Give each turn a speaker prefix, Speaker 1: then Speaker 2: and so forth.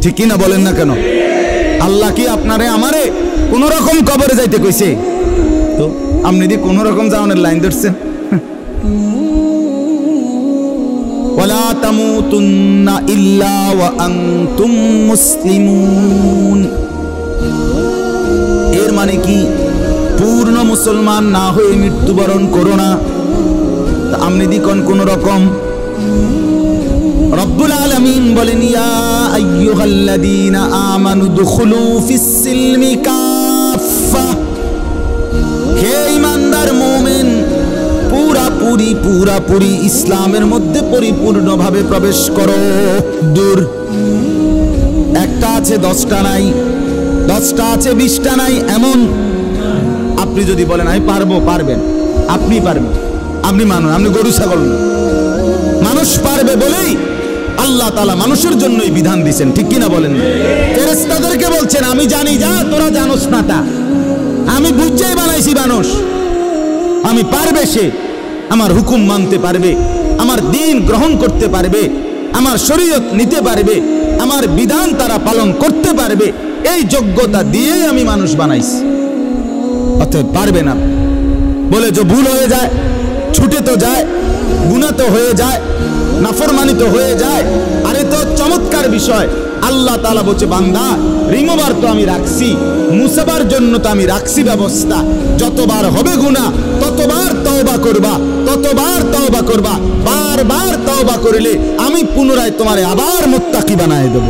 Speaker 1: ঠিক কি না বলেন না কেন? আল্লাহ কি আপনারে আমারে কোন রকম কবরে যাইতে কইছে? তো আপনি দি কোন রকম যাওয়ানোর লাইন ধরছেন। ওয়ালা তামুতুন্না ইল্লা ওয়া আনতুম মুসলিমুন। এর মানে কি পূর্ণ মুসলমান না হয়ে মৃত্যুবরণ করো না। আপনি দি কোন রকম। রব্বুল আলামিন বলেন ইয়া আইয়ুহাল্লাযীনা আমানু দুখুলু ফিস-সিলমি কাফা। হে ঈমানদার মুমিন, পুরাপুরি ইসলামের মধ্যে পরিপূর্ণভাবে প্রবেশ করো। দূর একটা আছে 10টা নাই, 10টা আছে 20টা নাই এমন। আপনি যদি বলেন আমি পারবো, পারবেন, আপনি পারবেন, আপনি মানুষ, আপনি গরু ছাগল না। মানুষ পারবে বলেই আল্লাহ তাআলা মানুষের জন্যই বিধান দিয়েছেন, ঠিক কিনা বলেন? ফেরেশতাদেরকে বলছেন আমি জানি যা তোরা জানোস না তা, আমি বুঝেই বানাইছি মানুষ। আমি পারবে সে আমার হুকুম মানতে পারবে, আমার দ্বীন গ্রহণ করতে পারবে, আমার শরীয়ত নিতে পারবে, আমার বিধান তারা পালন করতে পারবে, এই যোগ্যতা দিয়েই আমি মানুষ বানাইছি। অতএব পারবে না বলে যে ভুল হয়ে যায়, ছুটে তো যায়, গুনাহ তো হয়ে যায়, নাফরমানি তো হয়ে যায়। আরে তো চমৎকার বিষয়, আল্লাহ তাআলা বলছে বান্দা রিমুভার তো আমি রাখছি, মুসাবার জন্য তো আমি রাখছি ব্যবস্থা। যতবার হবে গুনাহ ততবার তওবা করবা, ততবার তওবা করবা, বারবার তওবা করলে আমি পুনরায় তোমারে আবার মুত্তাকি বানায় দেব।